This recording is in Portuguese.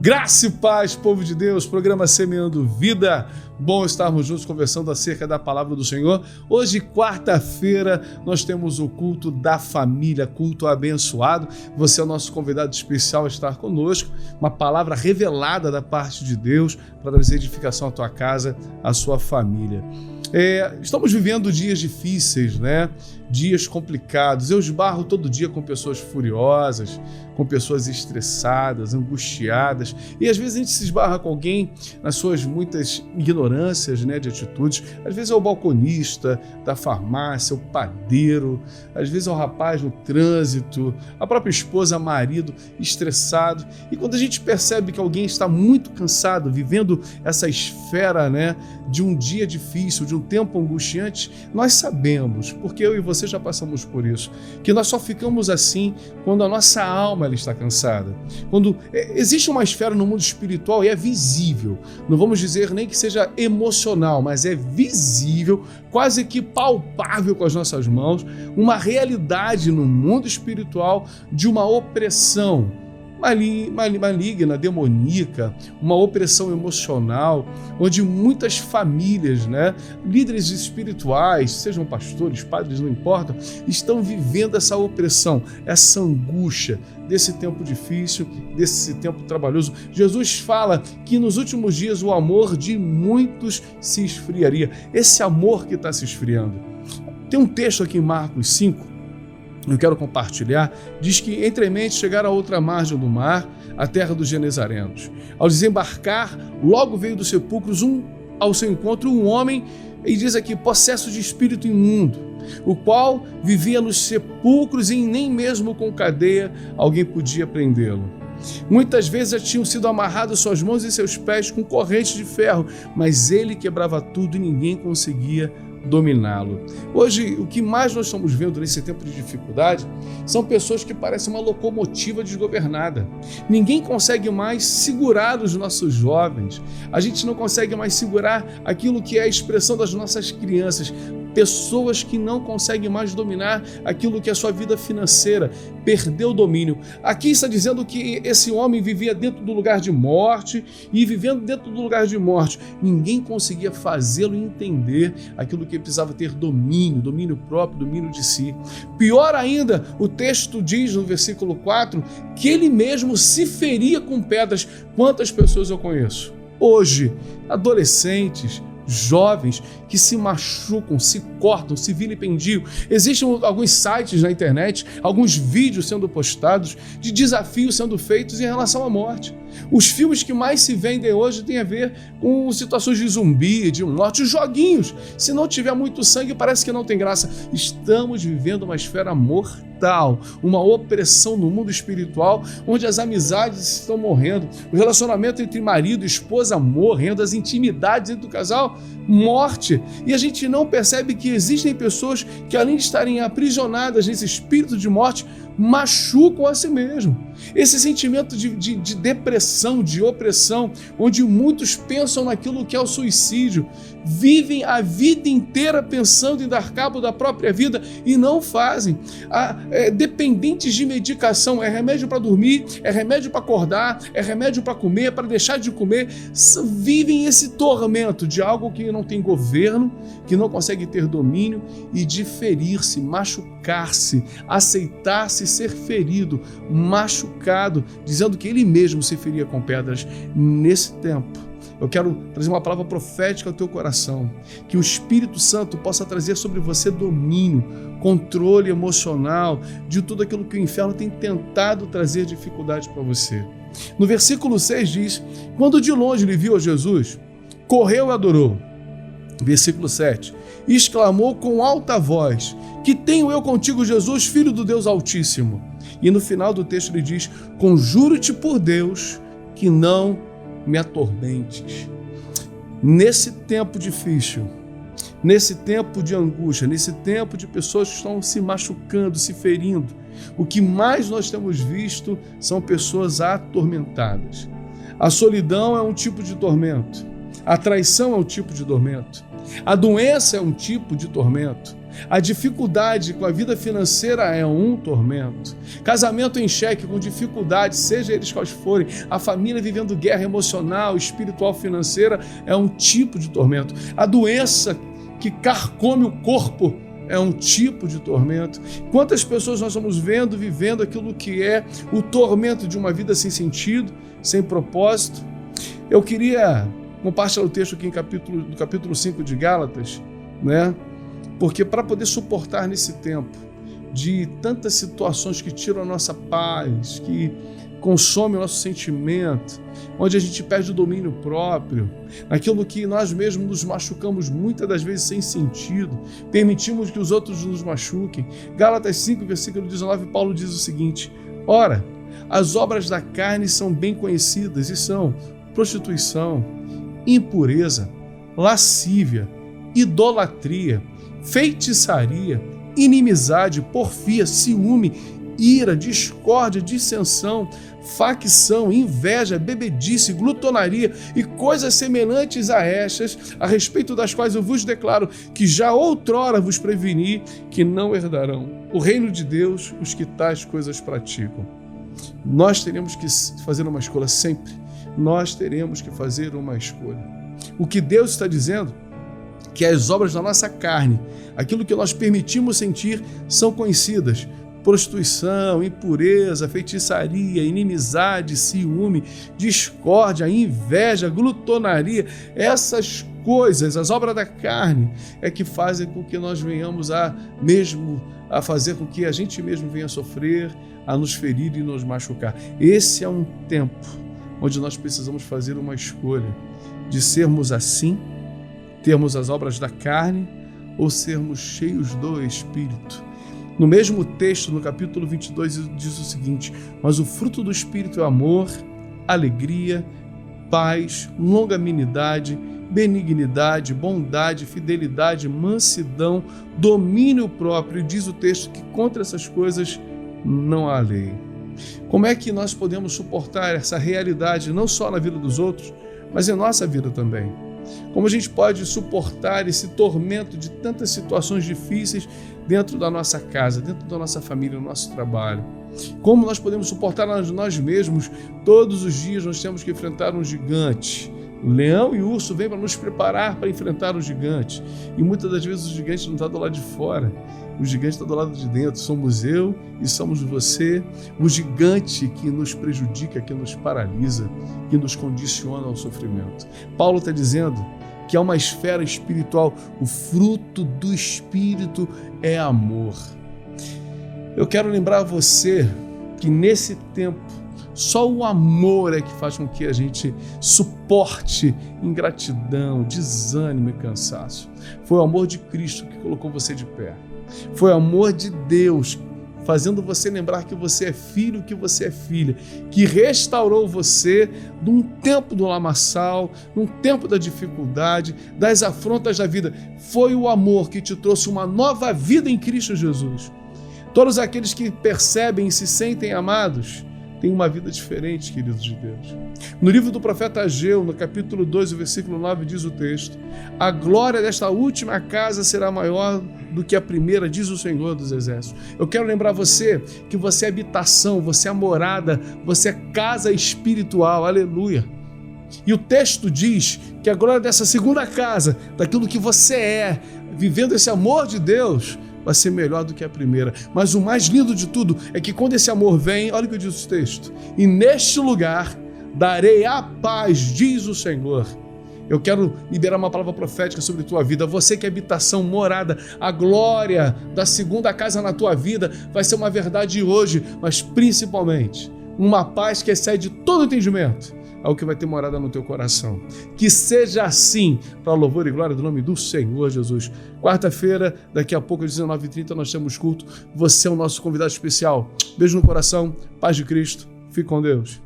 Graça e paz, povo de Deus, programa Semeando Vida. Bom estarmos juntos conversando acerca da palavra do Senhor. Hoje, quarta-feira, nós temos o culto da família, culto abençoado. Você é o nosso convidado especial a estar conosco. Uma palavra revelada da parte de Deus para trazer edificação à tua casa, à sua família. Estamos vivendo dias difíceis, né? Dias complicados. Eu esbarro todo dia com pessoas furiosas, com pessoas estressadas, angustiadas. E às vezes a gente se esbarra com alguém nas suas muitas ignorâncias, né, de atitudes. Às vezes é o balconista da farmácia, o padeiro. Às vezes é o rapaz no trânsito, a própria esposa, marido, estressado. E quando a gente percebe que alguém está muito cansado, vivendo essa esfera, né, de um dia difícil, de um tempo angustiante, nós sabemos, porque eu e você já passamos por isso, que nós só ficamos assim quando a nossa alma ela está cansada. Quando existe uma esfera no mundo espiritual e é visível, não vamos dizer nem que seja emocional, mas é visível, quase que palpável com as nossas mãos, uma realidade no mundo espiritual de uma opressão maligna, demoníaca, uma opressão emocional, onde muitas famílias, né, líderes espirituais, sejam pastores, padres, não importa, estão vivendo essa opressão, essa angústia desse tempo difícil, desse tempo trabalhoso. Jesus fala que nos últimos dias o amor de muitos se esfriaria. Esse amor que está se esfriando. Tem um texto aqui em Marcos 5, eu quero compartilhar, diz que entremente chegaram a outra margem do mar, a terra dos Genezarenos. Ao desembarcar, logo veio dos sepulcros ao seu encontro um homem, e diz aqui, possesso de espírito imundo, o qual vivia nos sepulcros e nem mesmo com cadeia alguém podia prendê-lo. Muitas vezes já tinham sido amarradas suas mãos e seus pés com correntes de ferro, mas ele quebrava tudo e ninguém conseguia dominá-lo. Hoje, o que mais nós estamos vendo nesse tempo de dificuldade são pessoas que parecem uma locomotiva desgovernada. Ninguém consegue mais segurar os nossos jovens. A gente não consegue mais segurar aquilo que é a expressão das nossas crianças. Pessoas que não conseguem mais dominar aquilo que é a sua vida financeira, perdeu o domínio. Aqui está dizendo que esse homem vivia dentro do lugar de morte, e vivendo dentro do lugar de morte, ninguém conseguia fazê-lo entender aquilo que ele precisava ter domínio próprio, domínio de si. Pior ainda, o texto diz no versículo 4 que ele mesmo se feria com pedras. Quantas pessoas eu conheço hoje, adolescentes, jovens que se machucam, se cortam, se vilipendiam. Existem alguns sites na internet, alguns vídeos sendo postados de desafios sendo feitos em relação à morte. Os filmes que mais se vendem hoje têm a ver com situações de zumbi, de morte, os joguinhos. Se não tiver muito sangue, parece que não tem graça. Estamos vivendo uma esfera mortal, uma opressão no mundo espiritual, onde as amizades estão morrendo, o relacionamento entre marido e esposa morrendo, as intimidades entre o casal, morte. E a gente não percebe que existem pessoas que, além de estarem aprisionadas nesse espírito de morte, machucam a si mesmo. Esse sentimento de depressão, de opressão, onde muitos pensam naquilo que é o suicídio, vivem a vida inteira pensando em dar cabo da própria vida e não fazem. Dependentes de medicação, é remédio para dormir, é remédio para acordar, é remédio para comer, para deixar de comer, vivem esse tormento de algo que não tem governo, que não consegue ter domínio, e de ferir-se, machucar-se, aceitar-se ser ferido, machucado, dizendo que ele mesmo se feria com pedras. Nesse tempo, eu quero trazer uma palavra profética ao teu coração, que o Espírito Santo possa trazer sobre você domínio, controle emocional de tudo aquilo que o inferno tem tentado trazer dificuldade para você. No versículo 6 diz, quando de longe ele viu a Jesus, correu e adorou. Versículo 7, e exclamou com alta voz, que tenho eu contigo, Jesus, Filho do Deus Altíssimo. E no final do texto ele diz, conjuro-te por Deus que não me atormentes. Nesse tempo difícil, nesse tempo de angústia, nesse tempo de pessoas que estão se machucando, se ferindo, o que mais nós temos visto são pessoas atormentadas. A solidão é um tipo de tormento. A traição é um tipo de tormento. A doença é um tipo de tormento. A dificuldade com a vida financeira é um tormento. Casamento em xeque com dificuldade, seja eles quais forem, a família vivendo guerra emocional, espiritual, financeira, é um tipo de tormento. A doença que carcome o corpo é um tipo de tormento. Quantas pessoas nós estamos vendo, vivendo aquilo que é o tormento de uma vida sem sentido, sem propósito? Eu queria compartilhar o texto aqui no capítulo 5 de Gálatas, né? Porque para poder suportar nesse tempo de tantas situações que tiram a nossa paz, que consomem o nosso sentimento, onde a gente perde o domínio próprio, naquilo que nós mesmos nos machucamos muitas das vezes sem sentido, permitimos que os outros nos machuquem. Gálatas 5, versículo 19, Paulo diz o seguinte: ora, as obras da carne são bem conhecidas e são prostituição, impureza, lascívia, idolatria, feitiçaria, inimizade, porfia, ciúme, ira, discórdia, dissensão, facção, inveja, bebedice, glutonaria e coisas semelhantes a estas, a respeito das quais eu vos declaro que já outrora vos preveni que não herdarão o reino de Deus os que tais coisas praticam. Nós teremos que fazer uma escolha sempre. Nós teremos que fazer uma escolha. O que Deus está dizendo que as obras da nossa carne, aquilo que nós permitimos sentir, são conhecidas: prostituição, impureza, feitiçaria, inimizade, ciúme, discórdia, inveja, glutonaria. Essas coisas, as obras da carne, é que fazem com que nós venhamos a fazer com que a gente mesmo venha a sofrer, a nos ferir e nos machucar. Esse é um tempo onde nós precisamos fazer uma escolha de sermos assim, termos as obras da carne, ou sermos cheios do Espírito. No mesmo texto, no capítulo 22, diz o seguinte: mas o fruto do Espírito é amor, alegria, paz, longanimidade, benignidade, bondade, fidelidade, mansidão, domínio próprio. E diz o texto que contra essas coisas não há lei. Como é que nós podemos suportar essa realidade não só na vida dos outros, mas em nossa vida também? Como a gente pode suportar esse tormento de tantas situações difíceis dentro da nossa casa, dentro da nossa família, no nosso trabalho? Como nós podemos suportar nós mesmos? Todos os dias nós temos que enfrentar um gigante. O leão e o urso vêm para nos preparar para enfrentar o gigante. E muitas das vezes o gigante não está do lado de fora. O gigante está do lado de dentro. Somos eu e somos você. O gigante que nos prejudica, que nos paralisa, que nos condiciona ao sofrimento. Paulo está dizendo que há uma esfera espiritual. O fruto do Espírito é amor. Eu quero lembrar a você que nesse tempo só o amor é que faz com que a gente suporte ingratidão, desânimo e cansaço. Foi o amor de Cristo que colocou você de pé. Foi o amor de Deus fazendo você lembrar que você é filho, que você é filha, que restaurou você de um tempo do lamaçal, num tempo da dificuldade, das afrontas da vida. Foi o amor que te trouxe uma nova vida em Cristo Jesus. Todos aqueles que percebem e se sentem amados têm uma vida diferente, queridos de Deus. No livro do profeta Ageu, no capítulo 2, o versículo 9, diz o texto: a glória desta última casa será maior do que a primeira, diz o Senhor dos Exércitos. Eu quero lembrar você que você é habitação, você é morada, você é casa espiritual, aleluia. E o texto diz que a glória dessa segunda casa, daquilo que você é, vivendo esse amor de Deus, vai ser melhor do que a primeira. Mas o mais lindo de tudo é que quando esse amor vem, olha o que diz o texto: e neste lugar darei a paz, diz o Senhor. Eu quero liberar uma palavra profética sobre a tua vida. Você que é habitação, morada, a glória da segunda casa na tua vida vai ser uma verdade hoje, mas principalmente uma paz que excede todo entendimento. É o que vai ter morada no teu coração. Que seja assim, para a louvor e glória do nome do Senhor Jesus. Quarta-feira, daqui a pouco, às 19h30, nós temos culto. Você é o nosso convidado especial. Beijo no coração, paz de Cristo. Fique com Deus.